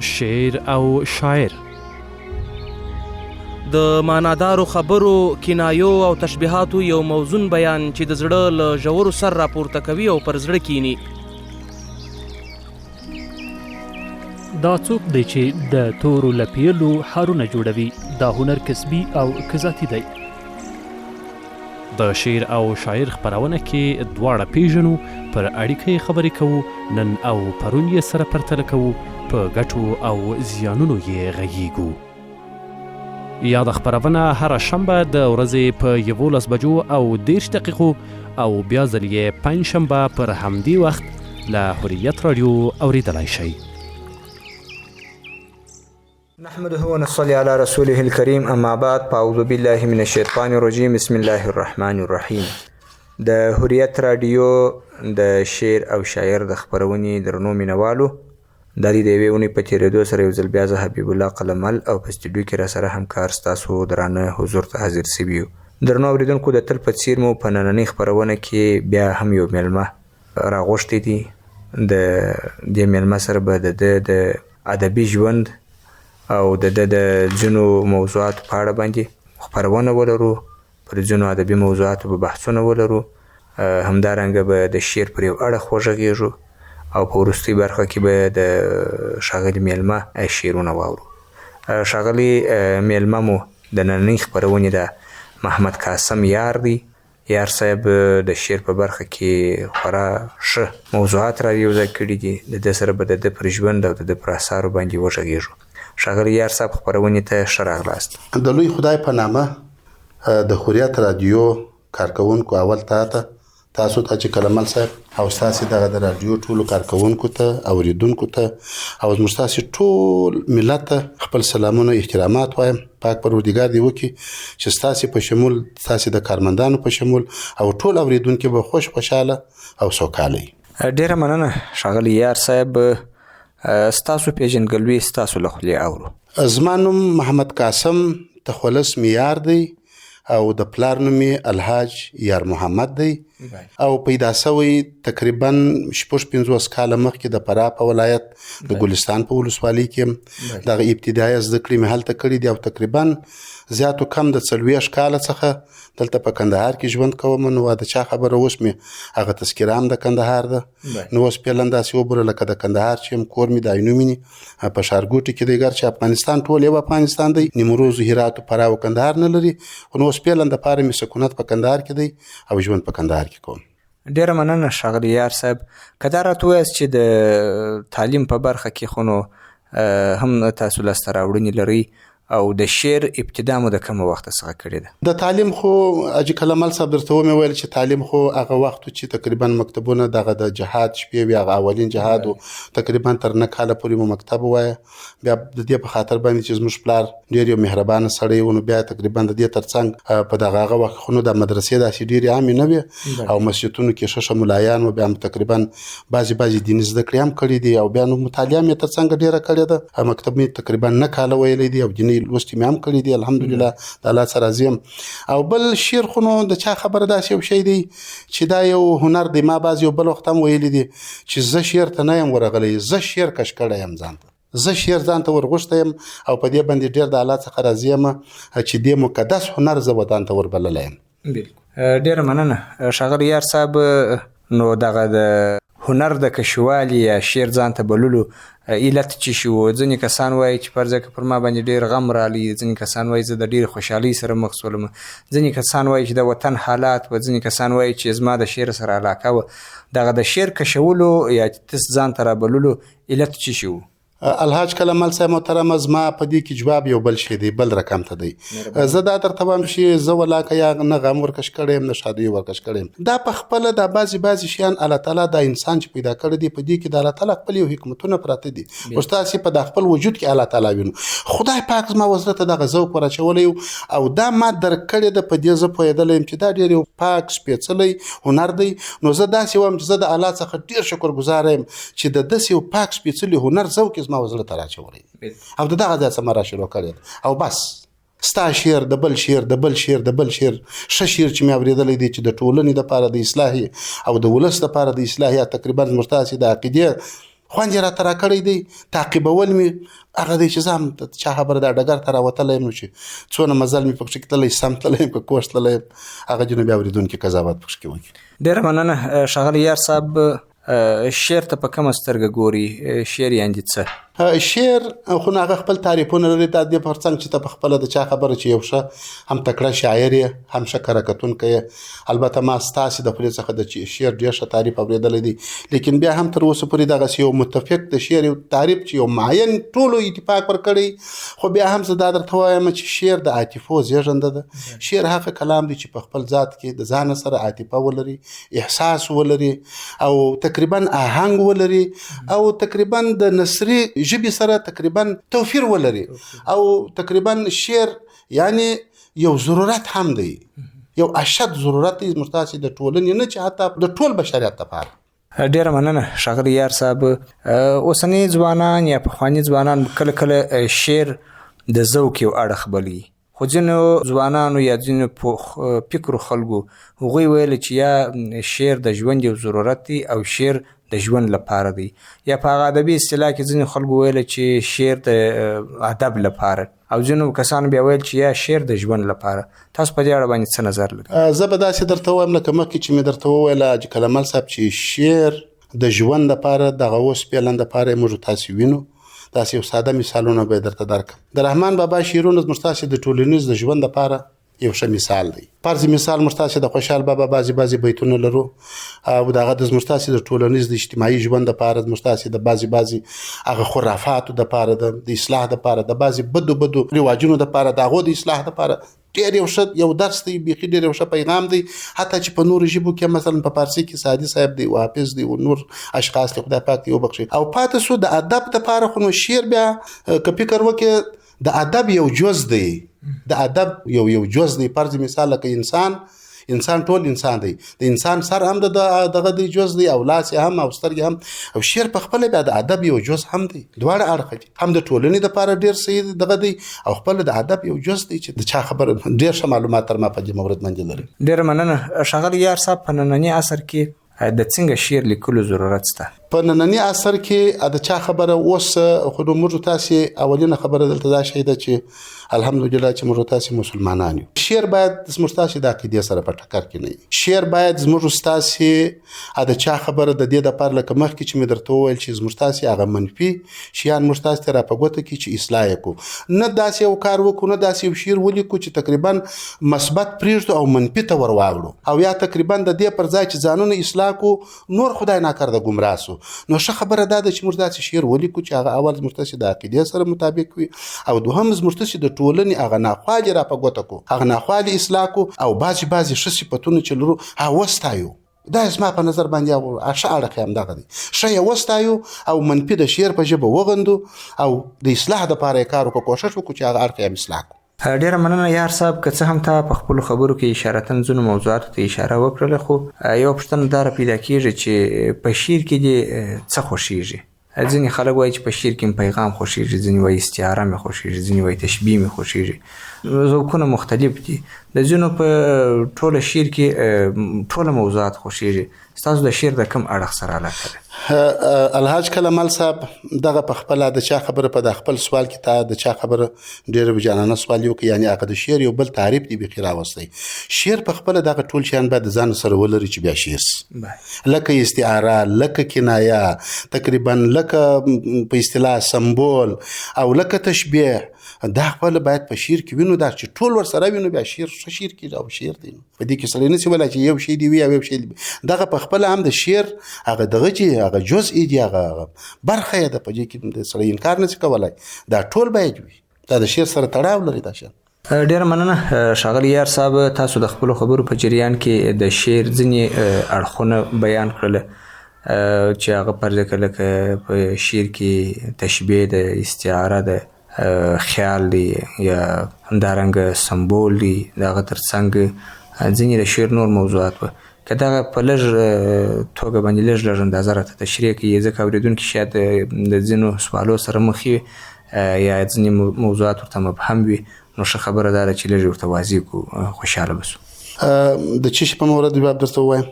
شعر او شاعر. د معنادارو خبرو، کنایو او تشبیهاتو یو موزون بیان چې د زړه له ژورو سر راپورته کوي او پر زړه کینی. دا څوک دی چې د تورو لپیلو حارونه جوړوي؟ دا هنر کسبي او کذاتي دی. د شعر او شاعر خپرونه کې دواړه پیژنو، پر اړیکې خبرې کوو، نن او پرون یې سره پرتله کوو، په ګټو او زیانونو یې غږیږو. یاد خپرونه هره شنبه د ورځې په 11 بجو او 10 دقیقو او بیا ځل یې پنجشنبه پر همدې وخت له حریت رادیو اوریدلای شئ. نحمده ونصلي على رسوله الكريم، اما بعد، فاعوذ بالله من الشیطان الرجیم، بسم الله الرحمن الرحیم. د حریت رادیو د شعر او شاعر د خپرونې درنو مینوالو، د دې د یوې اونۍ په تېرېدو سره یو ځل بیا زه حبیب الله قلمل او په سټوډیو کې را سره همکار ستاسو درانه حضور ته حاضر شوي یو. درنو اورېدونکو، د تل په څیر مو په نننۍ خپرونه کې بیا هم یو میلمه راغوښتی دي. د دې میلمه سره به د ده د ادبي ژوند او د ده د ځینو موضوعاتو په اړه باندې خپرونه ولرو، پر ځینو ادبي موضوعاتو به بحثونه ولرو، همدارنګه به د شعر پر یو اړخ وغږیږو او په وروستۍ برخه کې به د ښاغلي میلمه شعرونه واورو. ښاغلي میلمه مو د نننۍ خپرونې د محمد قاسم یار دی. یار صاحب د شعر په برخه کې خورا ښه موضوعات را یوځای کړي دي. د ده سره به د ده پر ژوند او د ده پر اثارو باندې وغږیږو. ښاغلي یار صاحب، خپرونې ته ښه راغلاست. د لوی خدای په نامه د حریت رادیو کارکوونکو اول تاسو ته چې کلمل صاحب او ستاسې دغه د رادیو ټولو کارکوونکو ته، اوریدونکو ته او زموږ ستاسې ټول ملت ته خپل سلامونه، احترامات وایم. پاک پروردګار دې وکړي چې ستاسې په شمول، ستاسې د کارمندانو په شمول او ټول اوریدونکي به خوشحاله او سوکاله وي. ډېره مننه ښاغلي یار صاحب. ستاسو پیژندګلوي ستاسو له خولې اورو. زما نوم محمد قاسم تخولس میار دی او د پلار نوم یې الحاج یار محمد دی او پیدا شوی تقریبا 50 کاله مخکې د فراه په ولایت د ګلستان په ولسوالۍ کې دغه ابتدایي زده کړې مې هلته کړي دي او تقریبا زیاتو کم د 40 کاله څخه دلته په کندهار کې ژوند کوم. نو د چا خبره اوس مې هغه تذکره هم د کندهار ده. نو اوس فعلا داسې وبوله لکه د کندهار چې یم، کور مې د عینومینې په ښارګوټي کې دی. ګر چې افغانستان ټول یو افغانستان دی، نیمروز، هرات، فراه او کندهار نه لري. نو اوس فعلا د پاره مې سکونت په کندهار کې دی او ژوند په کندهار کې کوم. ډېره مننه ښاغلي یار صاحب. که دا راته ووایاست چې د تعلیم په برخه کې خو نو هم تاسو لاسته راوړنې لرئ او د شعر ابتدا مو د کومه وخته څخه کړې ده؟ د تعلیم خو اجي کلمل صاحب درته ومې ویل چې تعلیم خو هغه وخت چې تقریبا مکتبونه دغه د جهاد شپې وي، هغه اولین جهاد و، تقریبا تر 9 کاله پورې مو مکتب ووایه. بیا د دې په خاطر باندې چې زموږ پلار ډېر یو مهربانه سړی و، نو بیا تقریبا د دې ترڅنګ په دغه هغه وخت خو نو د مدرسې داسې ډېرې عامې نه وې او مسجدونو کې ښه ملایان و. بیا هم تقریبا بعضې دیني زده کړې هم کړي دي او بیا نو مطالعه مې ترڅنګ ډېره کړې ده. مکتب مې تقریبا 9 کاله ویلی دی او دیني لوستې مې هم کړي دي، الحمدلله، د الله څخه راضي یم. او بل شعر خو نو د چا خبره داسې یو شی دی چې دا یو هنر دی. ما بعض یو بل وخت هم ویلي دي چې زه شعر ته نه یم ورغلی، زه شعر کش کړی یم ځان ته، زه شعر ځان ته ورغوښتی یم او په دې باندې ډېر د الله څخه راضي یم چې دې مقدس هنر زه ودان ته وربللی یم. ډېره مننه ښاغلي یار صاحب. نو دغه د هنر د کشوالي یا شعر ځان ته بللو علت چې شو؟ ځینې کسان وایي چې فرضه که پر ما باندې ډېر غم رالی، ځینې کسان وایي زه د ډېرې خوشحالۍ سره مخ شولم، ځینې کسان وایي چې د وطن حالات و، ځینې کسان وایي چې زما د شعر سره علاقه وه. دغه د شعر کشولو یا تس ځان ته رابللو علت چې شو؟ الحاج کلمل صاحب محترم، زما په دې کې جواب یو بل شی دی، بل رقم ته دی. زه دا درته وایم چې زه ولاکه یا نه غم ورکش کړی یم نه ښادۍ ورکش کړی یم. دا په خپله دا بعضې شیان الله تعالی دا انسان چې پیدا کړی دی، په دې کې د الله تعالی خپل یو حکمتونه پراته دي. اوس تاسې په د خپل وجود کې الله تعالی وینو. خدای پاک زما زړه ته دغه ذوق ور اچولی او دا ما درک کړې ده. په دې زه پوهېدلی یم چې دا ډېر یو پاک سپېڅلی هنر دی. نو زه داسې وایم چې زه د الله څخه ډېر شکرګزاره یم چې د داسې یو پاک سپېڅلي هنر ذوق زما زړه ته راچولی او د دغه ځای څخه ما را شروع کړی او بس ستا شعر د بل شعر د بل شعر د بل شعر ښه شعر چې مې اورېدلی دی چې د ټولنې دپاره د اصلاح او د ولس دپاره د اصلاح یا تقریبا زموږ تاسې د عقیدې خوند یې راته راکړی دی تعقیبول مې هغه دی چې زه هم د چا خبره دا ډګر ته راوتلی یم نو چې څونه مزل مې پکښې تللی سم تللی یم که کوږ تللی یم هغه جنوبي اورېدونکي قضاوت پکښې وکړي. ډېره مننه ښاغلی یار صاحب. شعر ته په کومه سترګه ګوري؟ شعر یعنې څه؟ شعر خو نه هغه خپل تعریفونه لري دا دې پر څنګ چې ته په خپله د چا خبره چې یو ښه هم تکړه شاعر یې هم ښه کره کتونکی یې. البته ما ستاسې د خولې څخه د شعر ډېر ښه تعریف اورېدلی دی لیکن بیا هم تر اوسه پورې دغسې یو متفق د شعر یو تعریف چې یو معین ټولو اتفاق پر کړی. خو بیا هم زه دا درته وایم چې شعر د عاطفو زېږنده ده. شعر هغه کلام دی چې په خپل ذات کې د ځان سره عاطفه ولري، احساس ولري او تقریبا آهنګ ولري او تقریبا د نثري ژبې سره تقریبا توفیر ولري او تقریبا شعر یعنی یو ضرورت هم دی، یو اشد ضرورت دی مرتاسي د ټولنې نه چې حتی د ټول بشریت لپاره. ډېره مننه ښاغلی یار صاحب. اوسني ځوانان یا پخواني ځوانان کله کله شعر د ذوق یو اړخ بلي، خو ځینو ځوانانو یا ځینو فکرو خلکو هغوی ویل چې یا شعر د ژوند یو ضرورت دی او شعر د ژوند لپاره دی، یا په هغه ادبي اصطلاح کې ځینې خلکو ویل چې شعر د ادب لپاره، او ځینو کسانو بیا ویل چې یا شعر د ژوند لپاره. تاسو په دې اړه باندې څه نظر لرئ؟ زه به داسې درته وایم لکه مخکې چې مې درته وویله حاجي کلمل صاحب چې شعر د ژوند لپاره دغه اوس پیلن لپاره موږ تاسې وینو. داسې یو ساده مثالونه به درته درکړم. د رحمان بابا شعرونه زموږ تاسې د ټولنیز د ژوند لپاره یو ښه مثال دی. فرض مثال موږ تاسې د خوشحال بابا بعضې بیتونه لرو او دغه د زموږ تاسې د ټولنیز د اجتماعي ژوند لپاره زموږ تاسې د بعضې هغه خرافاتو دپاره د اصلاح دپاره د بعضې بدو رواجونو دپاره د هغو د اصلاح دپاره ډېر یو ښه یو درس دی، بیخي ډېر یو ښه پیغام دی. حتی چې په نورو ژبو کې مثلا په فارسي کې سعدي صاحب دی او حافظ دی او نور اشخاص دی خدای پاک دی وبخښي. او پاتې سو د ادب دپاره خو نو شعر بیا که فکر وکړې د ادب یو جز دی، د ادب یو جز دی. فرض مثال لکه انسان ټول انسان دی، د انسان سر هم دغه دی جز دی او لاس هم او سترګې هم، او شعر په خپل بیا د ادب یو جز هم دی. دواړه اړخ دي، هم د ټولنې لپاره ډیر صحیح دغه دی او خپل د ادب یو جز دی چې د چا خبره ډیر ښه معلومات تر ما په دې مورد باندې لري. ډیر مننه ښاغلی یار صاحب. په ننني عصر کې د څنګه شعر لیکلو ضرورت شته؟ په ننني عصر کې د چا خبره اوس خو موږ تاسې اولینه خبره دلته دا شی ده چې الحمدلله چې موږ تاسې مسلمانان یو. شعر باید زموږ تاسې د عقیدې سره په ټکر کې نه وي. شعر باید زموږ تاسې د چا خبره د دې دپاره لکه مخکې چې مې درته وویل چې زموږ تاسې هغه منفي شیان موږ تاسې ته را په ګوته کړي چې اصلاح یې کړو، نه داسې یو کار وکړو، نه داسې یو شعر ولیکو چې تقریبا مثبت پرېږدو او منفي ته ور واوړو، او یا تقریبا د دې پر ځای چې ځانونه اصلاح کړو نور خدای ناکرده ګمراه سو. نو ښه خبره دا ده چې موږ داسې شعر ولیکو چې هغه اول زموږ تاسې د عقیدې سره مطابق وي او دوهم زموږ تاسې د ټولنې هغه ناخوالې را په ګوته کړو، هغه ناخوالې اصلاح کړو او بعضې ښه صفتونه چې لرو هغه وستایو. دا زما په نظر باندې ښه اړخ یې همدغه دی، ښه یې وستایو او منفي د شعر په ژبه وغندو او د اصلاح دپاره یې کار وکړو، کوښښ وکړو چې هغه اړخ یې اصلاح کړو. ډیره مننه یار صاحب. که څه هم تا په خپلو خبرو کې اشارتن ځینو موضوعاتو ته اشاره وکړله، خو یوه پوښتنه دا راپیدا کېږي چې په شعر کې دې څه خوښېږي؟ ځینې خلک وایي چې په شعر کې پیغام خوښېږي، ځینې وایي استعاره مې خوښېږي، ځینې وایي تشبیه مې خوښېږي. ذوقونه مختلف دي. د ځینو په ټوله شعر کې ټوله موضوعات خوښېږي. ستاسو د شعر د کوم اړخ سره علاقه ده؟ الحاج کلمل صاحب دغه په خپله د چا خبره په د خپل سوال کې تا د چا خبره ډېره وجانانه سوال یو که یعنې هغه د شعر یو بل تعریف دی بیخي راوستی. شعر په خپله دغه ټول شیان باید د ځان سره ولري چې بیا شعر سي، لکه استعاره، لکه کنایه، تقریبا لکه په اصطلاح سمبول او لکه تشبیه. دا خپل باید په شعر کې وینو، دا چې ټول ور سره وینو بیا شعر ښه شعر کېږي او شعر دی. په دې کې سړی نشي ویلی چې یو شی دی وي او یو شی دی. دغه په خپله هم د شعر هغه دغه چې هغه جزء دی، هغه برخه یې ده، په دې کې د سړی انکار نشي کولی. دا ټول باید وي، دا د شعر سره تړاو لري دا شی. ډیره مننه ښاغلی یار صاحب. تاسو د خپلو خبرو په جریان کې د شعر ځینې اړخونه بیان کړله چې هغه پرده کړله که په شعر کې تشبیه ده، استعاره ده، خیال دی یا همدارنګه سمبول دی، د هغه تر څنګ ځینې د شعر نور موضوعات وه. که دغه په لږ توګه باندې لږ اندازه راته تشریح کړي، ځکه اورېدونکي شاید د ځینو سوالو سره مخ وي یا ځینې موضوعات ورته مبهم وي، نو ښه خبره دا ده چې لږ ورته واضح کړو، خوشحاله به سو. د چی شي په مورد جواب درته ووایم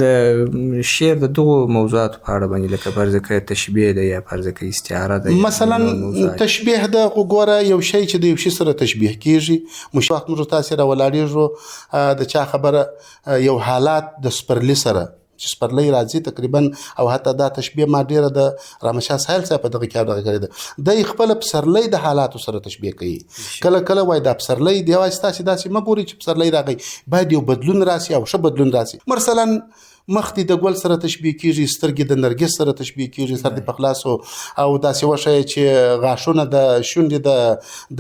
د شعر د دغو موضوعاتو په اړه باندې لکه فرض کړه تشبیه ده یا فرض کړه استعاره ده مثلا تشبیه ده خو ګوره یو شی چې د یو شي سره تشبیه کیږي وخت موږ تاسو را ولاړېږو د چا خبره یو حالات د سپرلی سره چې سپرلی راځي تقریبا او حتی دا تشبیه ما ډیره د رامشاه ساحل صاحب په دغه کې دغه کړی ده د خپل پسرلی د حالاتو سره تشبیه کوي کله کله وای دا پسرلی دی وای تاسو داسې مګوري چې پسرلی راغی باید یو بدلون راسي او ښه بدلون راسي مثلا مخ دې د ګل سره تشبیه کیږي سترګې د نرګس سره تشبیه کیږي سر دې په خلاصو او داسې وشي چې غاښونه د شونډې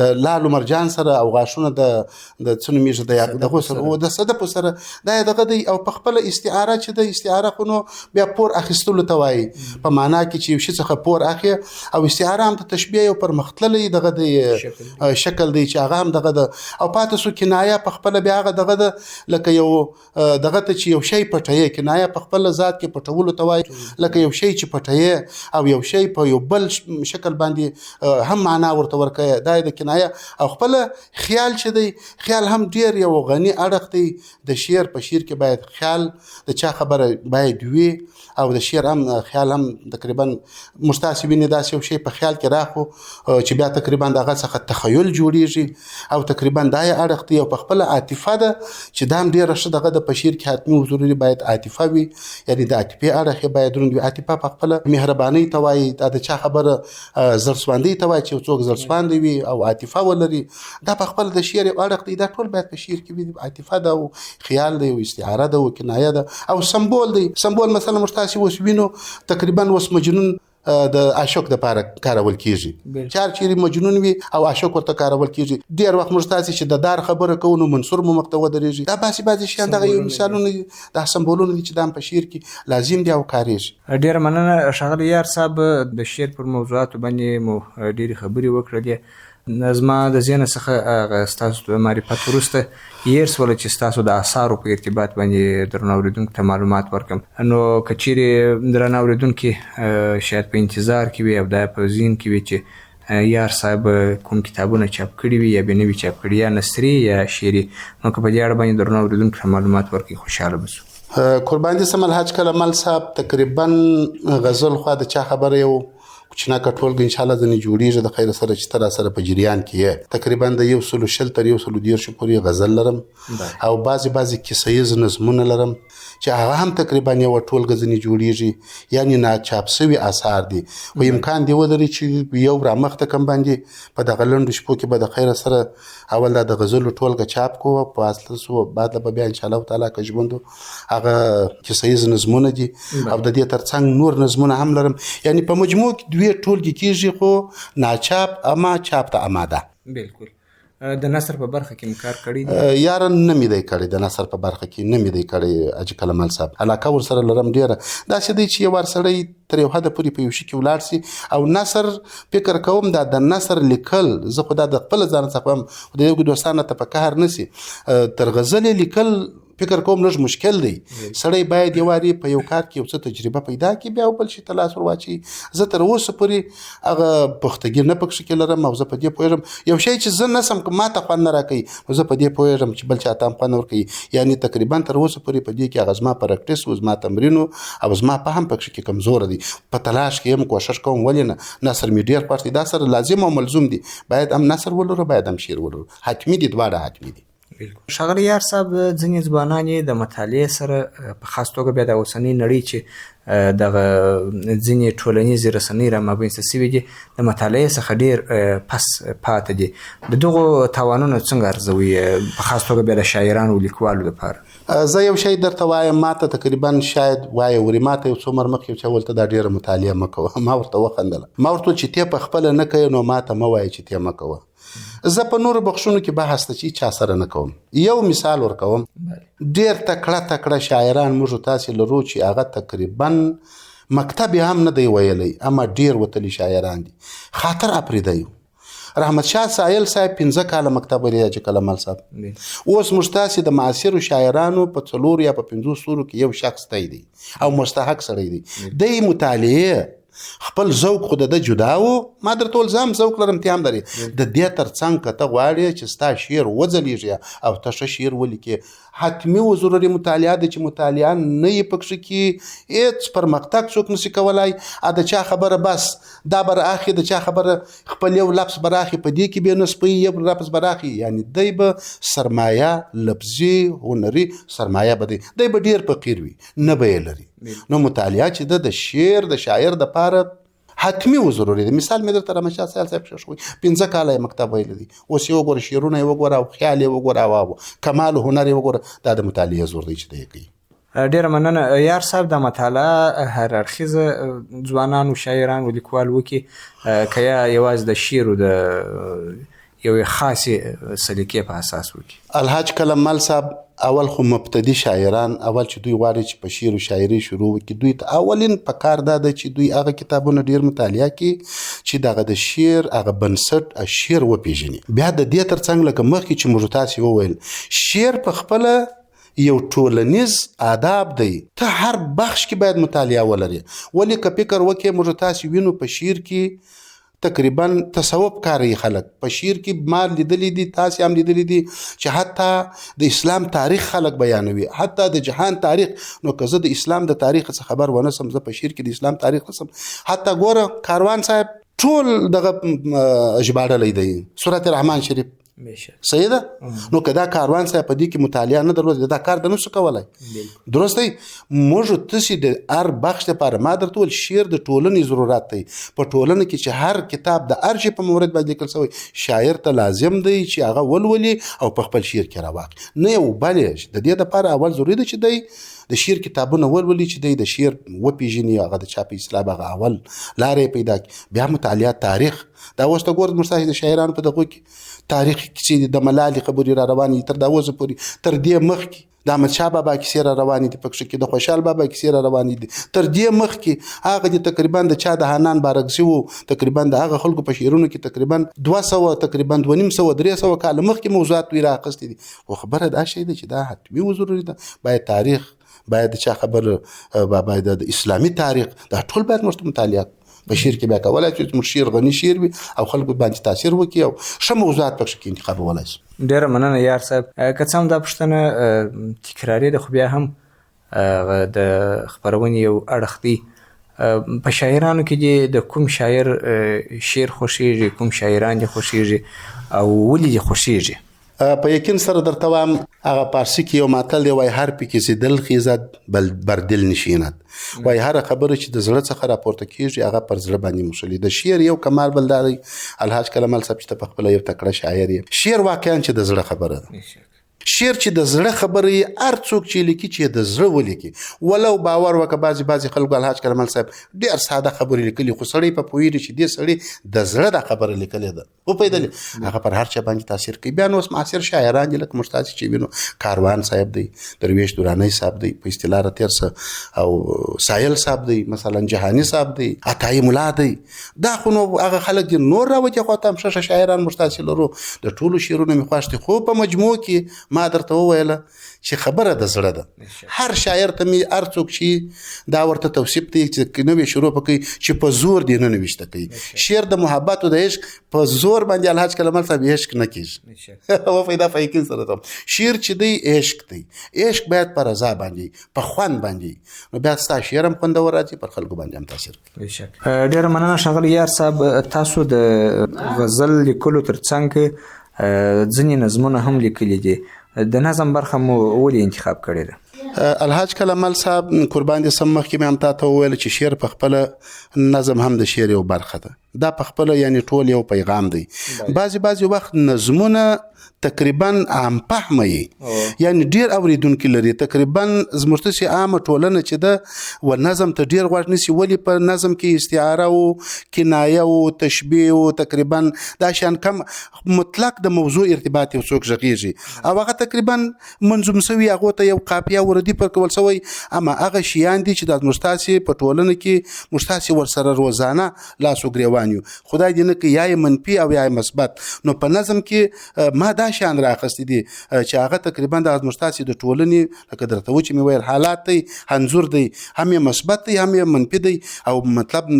د لالو مرجان سره او غاښونه د څه نومیږي دغه سره او د صدف سره دا دغه دی او په خپل استعاره چې د استعاره خو نو بیا پور اخیستلو ته وایي په معنا کې چې یو شي څخه پور اخی او استعاره هم د تشبیه یو پر مختللې دغه دی شکل دی چې هغه هم دغه د او پاتې سو کنایه په خپل بیا هغه دغه د لکه یو دغه ته چې یو شی پټوي کنایه په خپل ذات کې پټولو ته وایي لکه یو شی چې پټوي او یو شی په یو بل شکل باندې هم معنا ورته ورکوي دا د کنایه او خپل خیال چې دی خیال هم ډیر یو غني اړخ دی د شعر په شعر کې باید خیال د چا خبره باید وي او د شعر هم خیال هم تقریبا مستاسبین داسې یو شی په خیال کې راخو چې بیا تقریبا دغه څخه تخیل جوړیږي او تقریبا دا اړخ دی او په خپل عاطفه ده چې دا هم ډیر ښه دغه د په شعر کې حتمي او ضروري باید عاطفه وي یعنی د عاطفه اړخ باید دروند وي عاطفه په خپل مهرباني ته وایي د چا خبره زړسواندي ته وایي چې څوک زړسواندي وي او عاطفه ولري دا په خپل د شعر اړخ دی دا ټول باید په شعر کې وي عاطفه ده او خیال دی او استعاره ده او کنایه ده او سمبول دی سمبول مثلا مشتاسي وسوینو تقریبا وس مجنون د عاشق د لپاره کارول کیږي چار چیرې مجنون وي او عاشق ورته کارول کیږي ډیر وخت مشتاسي چې د دار خبره کوو منصور مو مقتوه درېږي دا باسي شیان دغه یو مثالونه د سمبولونه چې د په شعر کې لازم دی او کاریږي ډیر مننه ښاغلی یار صاحب د شعر پر موضوعاتو باندې مو ډیرې خبرې وکړلې زما د ذهن څخه ستاسو د معرفت وروسته یې سوله چې ستاسو د اثارو په ارتباط باندې درنو اورېدونکو ته معلومات ورکړم نو که چیرې درنو اورېدونکي شاید په انتظار کې وي او دا په ذهن کې وي چې یار صاحب کوم کتابونه چاپ کړي وي یا به نوي چاپ کړي یا نثري یا شعري نو که په دې اړه باندې درنو اورېدونکو ته معلومات ورکړي خوشحاله به شو قربان دي سم الحاج کلمل صاحب تقریبا غزل خو د چا خبره یو کوچنا کټول ان شاء الله ځنې جوړیږي د خیر سره چې تر سره په جریان کې تقریبا د 100 تر 110 پورې غزل لرم او بعضی کیسې نظمونه لرم چې هغه هم تقریبا یو ټول غزنی جوړیږي یعنی نا چاپ شوی آثار دي و امکان دی ولري چې یو را مخته کم باندې په دغه لنډو شپو کې به د خیر سره اول د غزل ټولګه چاپ کو په اصل سو بعد به بیا ان شاء الله تعالی کجبندو هغه کیسې نظمونه دي او د دې ترڅنګ نور نظمونه هم لرم یعنی په مجموع کې دوی ټولګي کیږي خو ناچاپ اما چاپ ته آماده بالکل د نثر په برخه کې کار کړی یار نه می دی کړی د نثر په برخه کې نه می دی کړی اج کلمل صاحب علاقه ور سره لرم ډیره دا چې دی چې ور سړی تر یو حد پورې په یو شي کې ولاړ سي او نثر فکر کوم دا د نثر لیکل زه خو دا د خپل ځان څخه هم د یو دوستانه ته په کار نسی تر غزل لیکل فکر کوم لږ مشکل دی سړی باید یو واری په یو کار کې یو څه تجربه پیدا کړي بیا بل شي تلاش ورواچي زه تر اوسه پورې هغه پختګي نه پکښ کې لرم او زه په دې پوهېږم یو شی چې زه نسم که ماته خوند نه راکوي زه په دې پوهېږم چې بل چاته هم خوند ورکوي یعنی تقریبا تر اوسه پورې په دې کې هغه زما پراکټیس و زما تمرین او زما فهم پکښ کې کمزور دی په تلاش کې هم کوشش کوم ولې نه نثر مې ډېر خوښ دی دا سره لازم او ملزوم دی باید هم نثر ولرو باید هم شعر ولرو حتمي دي دواړه حتمي دي ښاغلی یار صاحب ځینې ځوانان یې د مطالعې سره په خاص توګه بیا د اوسنۍ نړۍ چې دغه ځینې ټولنیزې رسنۍ رامنځته شوي دي د مطالعې څخه ډېر پس پاتې دي د دغو تاوانونه څنګه ارزوي په خاص توګه بیا د شاعرانو لیکوالو لپاره زه یو شی درته وایم ماته تقریبا شاید وایي ورې ماته یو څو مخکې یو چا ولته دا ډېره مطالعه مه کوه ما ورته وخندله ما ورته چې ته په خپله نه کوې نو ماته مه وایې چې ته مه کوه زه په نورو بخښونو کې بحث ته چې چا سره نه کوم یو مثال ورکوم ډېر تکړه شاعران موږ تاسې لرو چې هغه تقریبا مکتب هم نه دی ویلی اما ډېر وتلي شاعران دي خاطر اپرېدی رحمت شاه سایل صاحب 15 کاله مکتب لري چې کلمل صاحب اوس مشتاسي د معاصرو شاعرانو په 4 یا په 5 سورو کې یو شخص دی او مستحق سړی دی د مطالعه خپل ذوق خو د جدا و ما درته ویل زه هم ذوق لرم ته هم لرې د دې ترڅنګ که ته غواړې چې ستا شعر وځلیږي او ته ښه شعر ولیکې حتمي و ضروري مطالعه ده چې مطالعه نه یې پکښې کې هېڅ پرمختګ څوک نشي کولی د چا خبره بس دا به راخي د چا خبره خپل یو لفظ به راخي په دې کې بې نسبۍ یو لفظ به راخي یعنی دی به سرمایه لفظي هنري سرمایه به دی به ډېر فقیر وي نه به یې لري نو مطالعه چې ده د شعر د شاعر دپاره حتمي و ضروري ده مثال مې درته رحمت شاه سایل صاحب ښه 15 کاله یې مکتب ویلی دی اوس یې وګوره شعرونه یې وګوره او خیال یې وګوره او کمال هنر یې وګوره دا د مطالعې زور دی چې دی کوي ډیره مننه یار صاحب د مطالعه هر اړخیزه ځوانانو شاعرانو لیکوال وکړي که یا یوازې د شعر او د یوې خاصې سلیقې په اساس وکړي الحاج کلمال صاحب اول خو مبتدي شاعران اول چې دوی غواړي چې په شعر او شاعري شروع وکړي دوی ته اولین پکار دا ده چې دوی هغه کتابونه ډېر مطالعه کړي چې دغه د شعر هغه بنسټ شعر وپېژني بیا د دې ترڅنګ لکه مخکې چې موږ تاسې وویل شعر په خپله یو ټولنیز آداب دی ته هر بخش کې باید مطالعه ولري ولې که فکر وکړې موږ تاسې وینو په شعر کې تقریبا تصوف کاری خلک په شعر کې ما لیدلی دي تاسې هم لیدلی دي چې حتی د اسلام تاریخ خلک بیانوي حتی د جهان تاریخ نو که زه د اسلام د تاریخ څخه خبر ونه سم زه په شعر کې د اسلام تاریخ نسم حتی ګوره کاروان صاحب ټول دغه ژباړلی دی سورت رحمان شریف صحیح ده نو که دا کاروان صاحب په دې کې مطالعه نه درلوده دا کار د نشو کولی درست دی موږ تاسې د هر بخش لپاره ما درته ویل شعر د ټولنې ضرورت دی په ټولنه کې چې هر کتاب د هر شي په مورد باندې لیکل شوی شاعر ته لازم دی چې هغه ولولي او په خپل شعر کې راواخلي نه یو بلې د دې لپاره اول ضروري ده چې دی د شعر کتابونه ولولي چې دی د شعر وپېژني هغه د چا په اصطلاح هغه اول لارې پیدا کړي بیا مطالعه تاریخ دا اوس ته ګوره موږ د شاعرانو په دغو کې تاریخ کې د ملالې خبرې را روانې تر دا اوسه پورې تر دې مخکې د احمدشاه بابا کیسې را روانې دي پکښې کې د خوشحال بابا کیسې را روانې دي تر دې مخکې هغه د تقریبا د چا د حنان بارکزي و تقریبا د هغه خلکو په شعرونو کې تقریبا 200 تقریبا 250 300 کاله مخکې موضوعات دوی رااخیستي دي خو خبره دا شی ده چې دا حتمي و ضروري ده باید تاریخ باید د چا خبر باید د اسلامي تاریخ دا ټول باید موږ مطالعه په شعر کې بیا کولی چې زموږ شعر غني شعر وي او خلکو باندې تاثیر وکړي او ښه موضوعات پکښې کې انتخابولی شي ډیره مننه یار صاحب که څه هم دا پوښتنه تکراري ده خو بیا هم د خپرونې یو اړخ دی په شاعرانو کې د کوم شاعر شعر خوښیږي کوم شاعران دې خوښیږي او ولې دې خوښیږي په یقین سره درته وایم هغه پارسي کې یو متل دی وایي هر پکې چې دل خیزد بر دل نشیند وایي هره خبره چې د زړه څخه راپورته کېږي هغه پر زړه باندې مښلي د شعر یو کمال بل دا دی الحاج کلمال صاحب چې ته په خپله یو تکړه شاعر یې شعر واقعا چې د زړه خبره ده شعر چې د زړه خبره یې هر څوک چې لیکي چې د زړه ولیکي ولو باور وکړه بعضې خلکو الحاج کلمال صاحب ډېر ساده خبرې لیکلي خو سړی په پوهېږي چې دې سړي د زړه دا خبره لیکلې ده وپوهېدلې هغه پر هر چا باندې تاثیر کوي بیا نو اوس معاصر شاعران دي لکه موږ تاسې چې وینو کاروان صاحب دی درویش درانی صاحب دی په اصطلاح تیر څه او سایل صاحب دی مثلا جهانی صاحب دی عطایي ملا دی دا خو نو هغه خلک دي نور راوځي خو ته هم ښه شاعران موږ تاسې لرو د ټولو شعرونه مې خوښ دي خو په مجموع کې ما درته وویله چې خبره د زړه ده هر شاعر ته مې هر څوک چې دا ورته توصیف دی چې نوې شروع پکوي چې په زور دې نه نویشته کوي شعر د محبت او د عشق په زور باندې الحاج کلمال صاحب عشق نه کېږي وفیدا فیکن سره ته شعر چې دی عشق دی عشق باید په رضا باندې په خوند باندې نو بیا ستا شعر هم خوندور راځي پر خلکو باندې هم تاثیر کوي ډېره مننه ښاغلی یار صاحب تاسو د غزل لیکلو تر څنګ ځینې نظمونه هم لیکلي دي د نظم برخه مو ولې انتخاب کړې ده الحاج کلمال صاحب قربان دې سم مخکې مې هم تا ته وویل چې شعر په خپله نظم هم د شعر یو برخه ده دا په خپله یعنی ټول یو پیغام دی بعضې وخت نظمونه تقریبا عام فهمه یعنی ډیر اوریدونکي لري تقریبا زموږ ته عامه ټولنه چې ده و نظم ته ډیر غوږ نیسي ولې په نظم کې استعاره او کنایه او تشبیه او تقریبا دا شان کم مطلق د موضوع ارتباط یو څوک غږیږي او هغه تقریبا منظوم سوي هغه ته یو قافیه وردی پر کول سوی اما هغه شیان دي چې د مستاسي په ټولنه کې مستاسي ورسره روزانه لاس وګریوانیو خدای دې نه کې یا منفي او یا مثبت نو په نظم کې ما دا شیان راخستی دي چې هغه تقریبا د زموږ تاسې د ټولنې لکه درته و چې مې ویل حالات دی انځور دی هم یې مثبت دی هم یې منفي دی او مطلب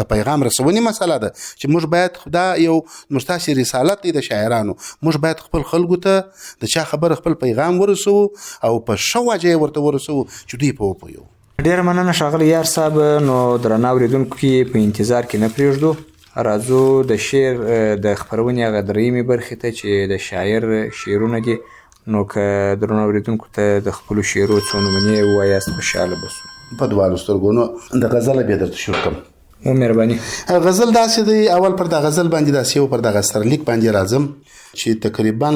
د پیغام رسونې مسله ده چې موږ باید دا یو زموږ تاسې رسالت دی د شاعرانو موږ باید خپل خلکو ته د چا خبره خپل پیغام ورسوو او په ښه وجه یې ورته ورسوو چې دوی په وپوهوي. ډېره مننه ښاغلی یار صاحب. نو درنه اورېدونکو کې په انتظار کې نه پرېږدو، راځو د شعر د خپرونې هغه درېیمې برخې ته چې د شاعر شعرونه دي. نو که درنو اورېدونکو ته د خپلو شعرو څو نمونې ووایاست خوشحاله به سو. په دواړو سترګو. نو د غزله بیا درته شروع کړم. مهرباني. غزل داسې دی، اول پر د غزل باندې داسې یو پر دغه سرلیک باندې راځم چې تقریبا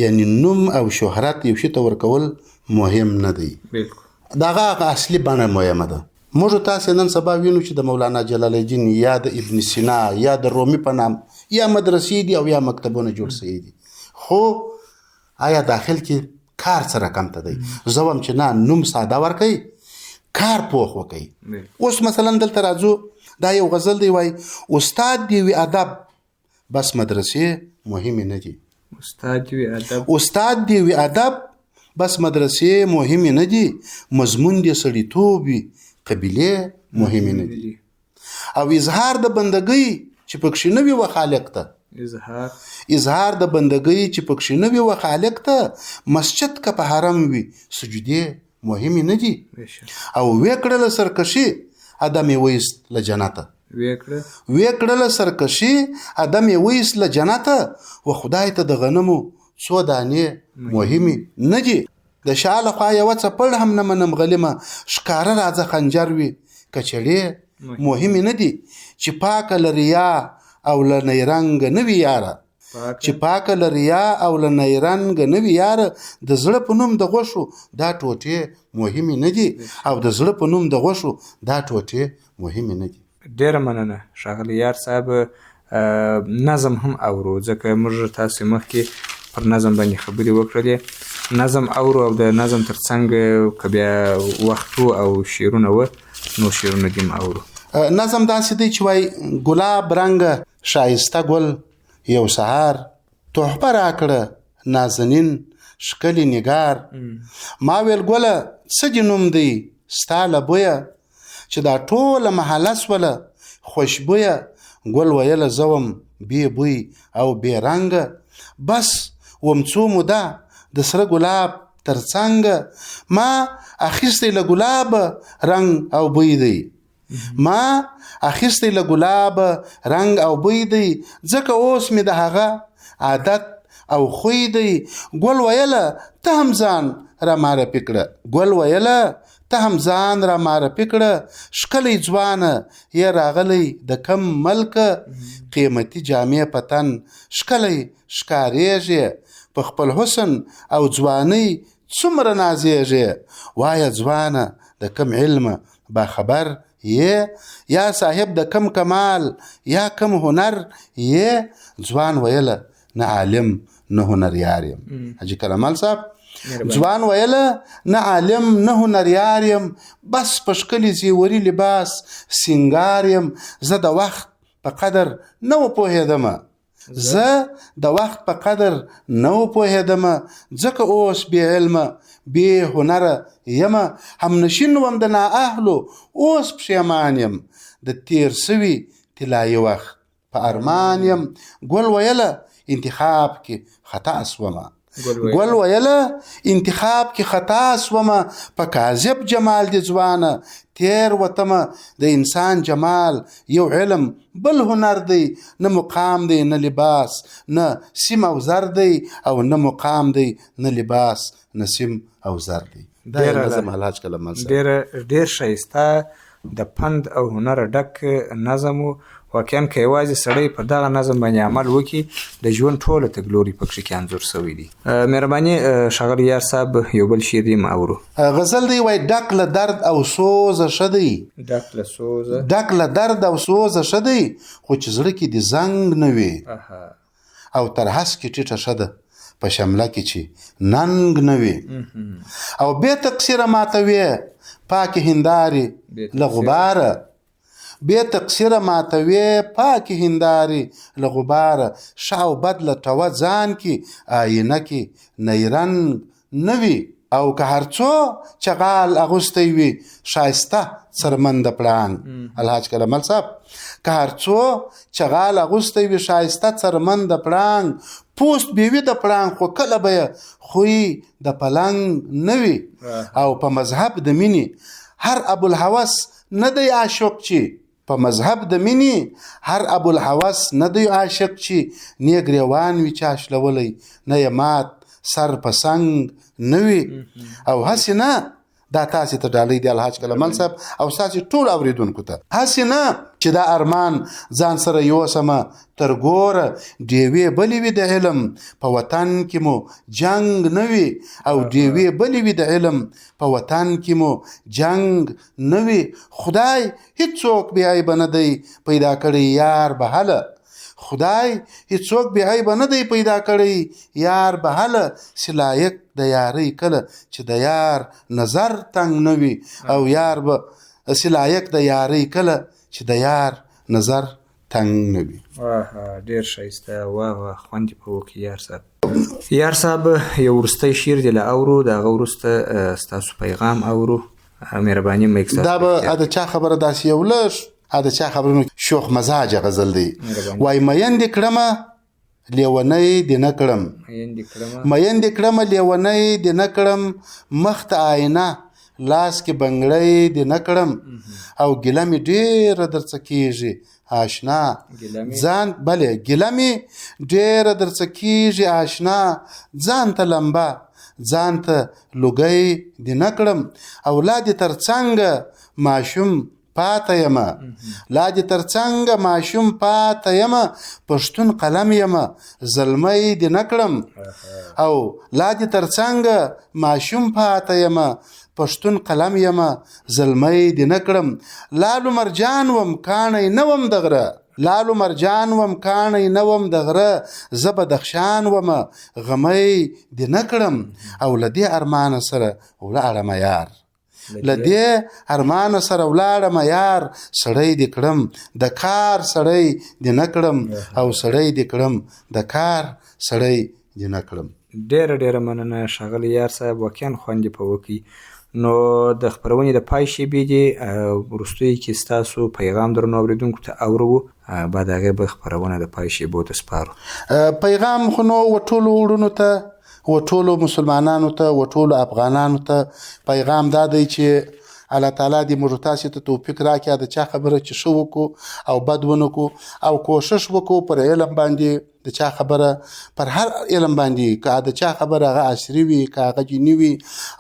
یعنی نوم او شهرت یو شي ته ورکول مهم نه دی. بالکل. دغه اصلي بڼه مهمه ده. موږ تاسې نن سبا وینو چې د مولانا جلال الدین یا د ابن سینا یا د رومي په نام یا مدرسې دي او یا مکتبونه جوړ شوي دي، خو آیا داخل کې کار څه رقم ته دی؟ زه وایم چې نه، نوم ساده ورکوي، کار پوخ وکوي. اوس مثلا دلته راځو، دا یو غزل دی وایي استاد دی وي ادب بس مدرسې مهمې نه دي. استاد دی وي ادب بس مدرسې مهمې نه دي، مضمون دی سړیتوب وي قبیلې مهمې نه دي. او اظهار د بندګۍ چې پکښې نه وي و خالق ته، اظهار د بندګۍ چې پکښې نه وي و خالق ته، مسجد که په حرم وي سجدې مهمې نه دي. او وی کړله سرکشي ادم یې ویست له جنته، وی کړله سرکشي ادم یې ویست له جنته، و خدای ته د غنمو څو دانې مهمې نه دي. د شا لخوا یوه څپړ هم نه منم غلیمه، ښکاره راځه خنجر وي کچړې مهمې نه دي. چې پاکه له ریا او له نیرنګ نه وي یاره، چې پاکه له ریا او له نیرنګ نه وي یاره، د زړه په نوم د غوښو دا ټوټې مهمې نه دي، او د زړه په نوم د غوښو دا ټوټې مهمې نه دي. ډېره مننه ښاغلی یار صاحب. نظم هم اورو، ځکه موږ تاسې مخکې پر نظم باندې خبرې وکړلې. نظم اورو او د نظم ترڅنګ که بیا وختو او شعرونه و نو شعرونه دې هم اورو. نظم داسې دی چې وایي ګلاب رنګه شایسته ګل یو سهار تحفه راکړه نازنین ښکلي نګار، ما ویل ګله څه دې نوم دی ستا له بویه، چې دا ټوله محله سوله خوشبویه، ګل ویله زه وم بې بوی او بې رنګه، بس وم څو موده د سره ګلاب ترڅنګ، ما اخیستی له ګلاب رنګ او بوی دی، ما اخیستی له ګلاب رنګ او بوی دی، ځکه اوس مې د هغه عادت او خوی دی. ګل ویله ته هم ځان را معرفي کړه، ګل ویله ته هم ځان را معرفي کړه، ښکلی ځوانه یې راغلی د کم ملکه، قیمتي جامې په تن ښکلی ښکارېږي، په خپل حسن او ځوانۍ څومره نازېږي، وایه ځوانه د کم علم باخبر یې، یا صاحب د کم کمال یا کم هنر یې، ځوان ویله نه عالم نه هنریار یم. حاجي کرامال صاحب ځوان ویله نه عالم نه هنریار یم، بس په ښکلي زیوري لباس سینګار یم، زه د وخت په قدر نه وپوهېدمه، زه د وخت په قدر نه وپوهېدمه، ځکه اوس بې علمه بې هنره یمه، همنشین وم د نااهلو اوس پښیمان یم، د تیر سوي طلایي وخت په ارمان یم. ګل ویله انتخاب کې خطا سومه، ګل ویله انتخاب کې خطا سومه، په کاذب جمال دي ځوانه تیر وتمه، د انسان جمال یو علم بل هنر دی، نه مقام دی نه لباس نه سیم او زر دی، او نه مقام دی نه لباس نه سیم او زر دی. دا نظم الحاج کلمال صاحب ډېر ښایسته د پند او هنر ډک نظم و. واقعا که یوازې سړی په دغه نظم باندې عمل وکړي د ژوند ټوله تګلوري پکښې کې انځور شوی دی. مهرباني ښاغلی یار صاحب یو بل شعر دې هم اورو. غزل دی وایي ډک له درد او سوزه ښه دی، ډک له درد او سوزه ښه دی، خو چې زړه کې دې زنګ نه وي، او تر هسکې ټیټه ښه ده په شمله کې چې ننګ نه وي، او بې تقصیره ماتوي پاکې هندارې له غباره، بې تقصیره ماتوي پاکې هندارې له غباره ښه او بد لټوه ځان کې آینه کې نیرنګ نه وي او که هر څو چغال اغوستی وي ښایسته څرمن د پړانګ الحاج کلمل صاحب که هر څو چغال اغوستی وي ښایسته څرمن د پړانګ پوست بې وي د پړانګ خو کله به یې خوی د پلنګ نه وي او په مذهب د مینې هر ابوالهوس نه دی عاشق چې په مذهب د مینې هر ابوالهوس نه دی عاشق چې نه ګریوان وي چا شلولی نه یې مات سر په سنگ نه وي او هسې نه دا تاسې ته ډالۍ دی الحاج کلمل صاحب او ستاسې ټول اورېدونکو ته هسې نه چې دا ارمان ځان سره یوسمه تر ګوره ډیوې بلې وي د علم په وطن کې مو جنگ نه وي او ډیوې بلې وي د علم په وطن کې مو جنگ نه وي خدای هیڅوک بې عیبه نه دی پیدا کړی یار به هله خدای هیڅوک بې عیبه نه دی پیدا کړی یار به هله چې لایق د یارۍ کله چې د یار نظر تنګ نه وي او یار به چې لایق د یارۍ کله چې د یار نظر تنګ نه وي ډېر ښایسته واه خوند یې په وکړي یار صاحب یار صاحب یو وروستی شعر دې له اورو د هغه وروسته ستاسو پیغام اورو مهرباني میک دا به د چا خبره داسې یو لږ د چا خبرونو شوخ مزاجه غزل دی وای میندې کړمه لیونی دې نه کړم میندې کړمه لیونی دې نه کړم مخ ته آینه لاس کې بنګړی دې نه کړم او ګیله مې ډېره درڅه کېږي آشنا ځان بلې ګیله مې ډېره درڅه کېږي آشنا ځان ته لمبه ځان ته لوګی دې نه کړم او لا دې تر څنګه ماشوم پاته یمه لا دې تر څنګه ماشوم پاته یمه پښتون قلم یمه زلمی دې نه کړم او لا دې تر څنګه ماشوم پاته یمه پښتون قلم یمه زلمی دې نه کړم لالو مرجان وم کاڼی نه وم د غره لالو مرجان وم کاڼی نه وم د غره زه بدخشان ومه غمی دې نه کړم او له دې ارمانه سره ولاړمه یار له دې ارمانه سره ولاړمه یار سړی دې کړم د کار سړی دې نه کړم او سړی دې کړم د کار سړی دې نه کړم ډېره ډېره مننه ښاغلی یار صاحب واقعا خوند یې په وکړي نو د خپرونې د پای شیبې دې وروستیو کې ستاسو پیغام درنو اورېدونکو ته اورو بعد هغې به خپرونه د پای شیبو ته سپارو پیغام خو نو ټولو وروڼو ته و ټولو مسلمانانو ته و ټولو افغانانو ته پیغام دا دی چې الله تعالی دې موږ تاسې ته توفیق راکړي د چا خبره چې ښه وکړو او بد ونه کړو او کوشش وکړو پر علم باندې د چا خبره پر هر علم باندې که د چا خبره هغه عصري وي که هغه دیني وي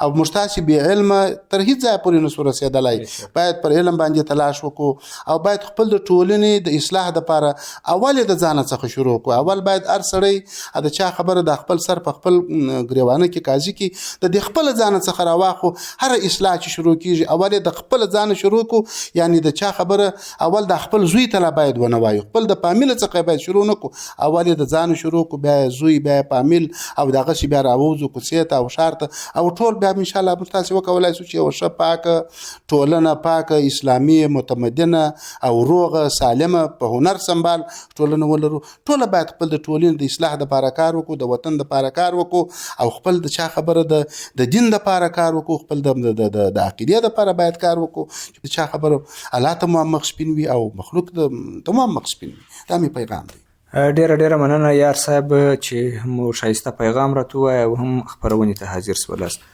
او موږ تاسې بې علمه تر هېڅ ځایه پورې نسو رسېدلی باید پر علم باندې تلاش وکړو او باید خپل د ټولنې د اصلاح دپاره اول یې د ځانه څخه شروع کړو اول باید هر سړی د چا خبره د خپل سر په خپل ګریوانه کې قاضي کې د دې خپله ځانه څخه راواخو هر اصلاح چې شروع کېږي اول یې د خپله ځانه شروع کړو یعنې د چا خبره اول د خپل زوی ته لا باید ونه وایو خپل د فامیل څخه باید شروع نه کړو اول د ځان شروع کو بیا زوی بیا فامیل او دغه شی بیا راوځو کوڅې ته او ښار ته او ټول بیا ان شاء الله به تاسو وکولای شئ چې یو ښه پاکه ټولنه پاکه اسلامي متمدنه او روغه سالمه په هنر سمبال ټولنه ولرو ټول باید خپل د ټولنې د اصلاح لپاره کار وکړو د وطن لپاره کار وکړو او خپل د چا خبره د دین لپاره کار وکړو خپل د عقیدې لپاره باید کار وکړو چې چا خبره الله ته مو مخ سپین وي او مخلوق ته مو مخ سپین وي دا می پیغام دی ډیره ډیره مننه یار صاحب چې مو ښایسته پیغام راته ووایه او هم خپرونې ته حاضر سولاست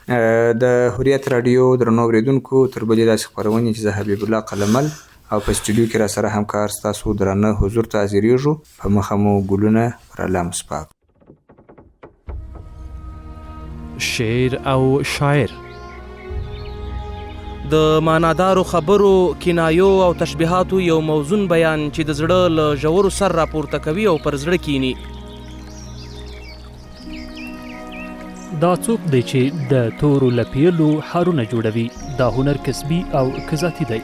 د هوریت راډیو درنو اورېدونکو تر بلې داسې خپرونې چې زه حبیب الله قلمل او په سټوډیو کې را سره همکار ستاسو درانه حضور ته حاضرېږو په مخه مو ګلونه پر الله مسپاک شعر او شاعر د معنادارو خبرو کنایو او تشبیهاتو یو موزون بیان چې د زړه له ژورو سر راپورته کوي او پر زړه کینی دا څوک دی چې د تورو لپیلو حارونه جوړوي دا هنر کسبي او کذاتي دی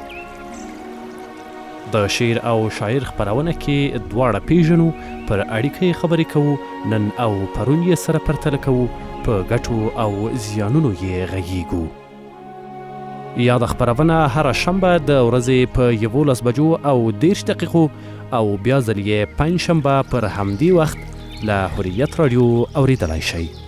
د شعر او شاعر خپرونه کې دواړه پیژنو پر اړیکې خبرې کوو نن او پرون یې سره پرتله کوو په ګټو او زیانونو یې غږیږو یاده خپرونه هره شنبه د ورځې په 11 بجو او 10 دقیقو او بیا ځل یې پنجشنبه پر همدې وخت له حریت راډیو اوریدلی شئ.